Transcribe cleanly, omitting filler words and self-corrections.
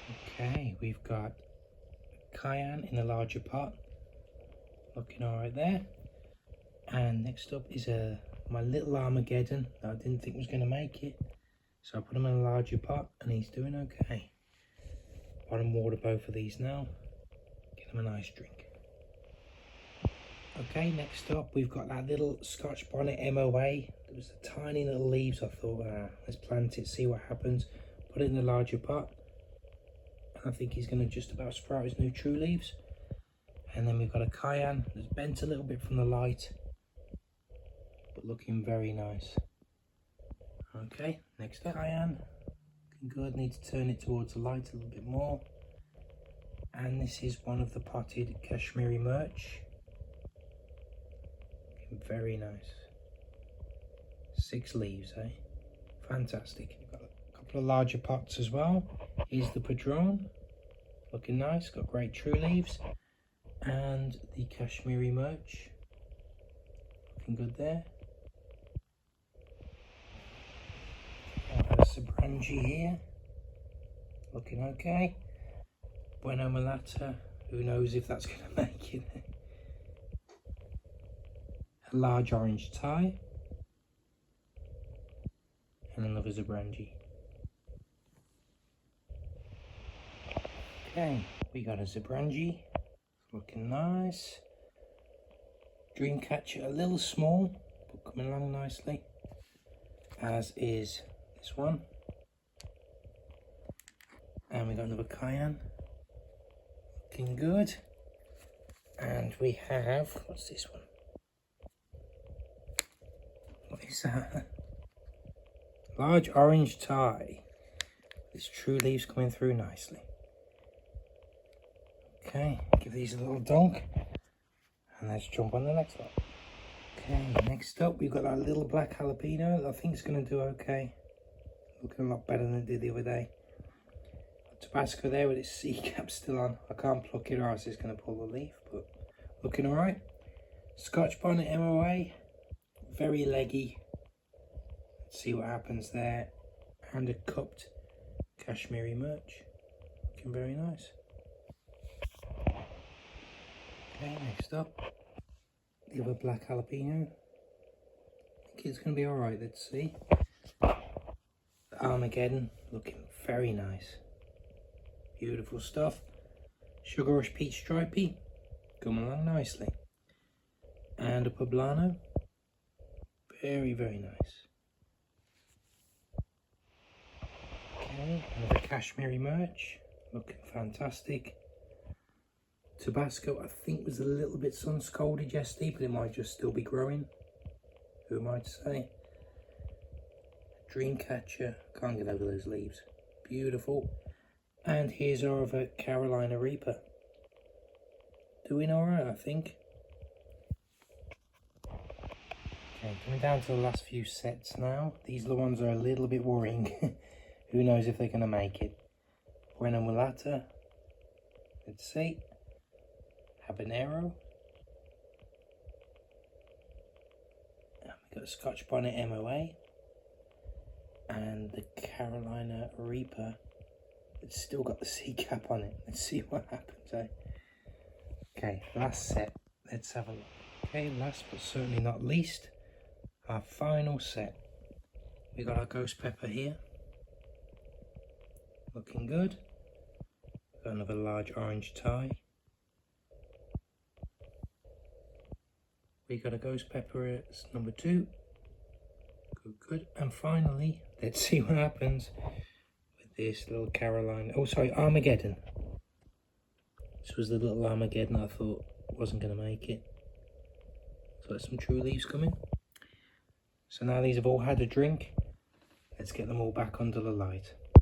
Okay, we've got cayenne in a larger pot, looking all right there. And next up is my little Armageddon that I didn't think was going to make it, so I put him in a larger pot and he's doing okay. Bottom water both of these now, get him a nice drink. Okay, next up we've got that little Scotch bonnet MOA. There was the tiny little leaves. I thought, let's plant it, see what happens. Put it in a larger pot. I think he's going to just about sprout his new true leaves. And then we've got a cayenne that's bent a little bit from the light, but looking very nice. Okay, next up, cayenne, looking good. Need to turn it towards the light a little bit more. And this is one of the potted Kashmiri Mirch. Looking very nice. 6 leaves, eh? Fantastic. We've got a couple of larger pots as well. Here's the Padron. Looking nice, got great true leaves. And the Kashmiri Mirch. Looking good there. Got a Sabrangi here. Looking okay. Bueno Malata. Who knows if that's going to make it. A large orange Thai. And another Zabrangi. Okay, we got a Zabrangi, looking nice. Dreamcatcher, a little small, but coming along nicely. As is this one. And we got another cayenne, looking good. And we have, what's this one? What is that? Large orange Thai. This true leaves coming through nicely. Okay, give these a little dunk and let's jump on the next one. Okay, next up we've got that little black jalapeno that I think is going to do okay. Looking a lot better than it did the other day. Tabasco there with its C cap still on. I can't pluck it or else it's going to pull the leaf, but looking alright. Scotch bonnet MOA, very leggy. Let's see what happens there. And a cupped Kashmiri Mirch, looking very nice. Okay, next up, the other black jalapeno. I think it's going to be alright, let's see. The Armageddon, looking very nice. Beautiful stuff. Sugar Rush Peach Stripey, coming along nicely. And a Poblano, very, very nice. Okay, another Kashmiri Mirch, looking fantastic. Tabasco, I think, was a little bit sun scalded yesterday, but it might just still be growing. Who am I to say? Dreamcatcher, can't get over those leaves. Beautiful. And here's our other Carolina Reaper. Doing alright, I think. Okay, coming down to the last few sets now. These are the ones that are a little bit worrying. Who knows if they're going to make it. Bueno Mulata. Let's see. Habanero. And we got a Scotch bonnet MOA. And the Carolina Reaper. It's still got the C cap on it. Let's see what happens, eh? Okay, last set. Let's have a look. Okay, last but certainly not least, our final set. We got our ghost pepper here. Looking good. Got another large orange Thai. We got a ghost pepper as number 2. Good, good. And finally, let's see what happens with this little Carolina. Oh, sorry, Armageddon. This was the little Armageddon I thought wasn't going to make it. So there's some true leaves coming. So now these have all had a drink. Let's get them all back under the light.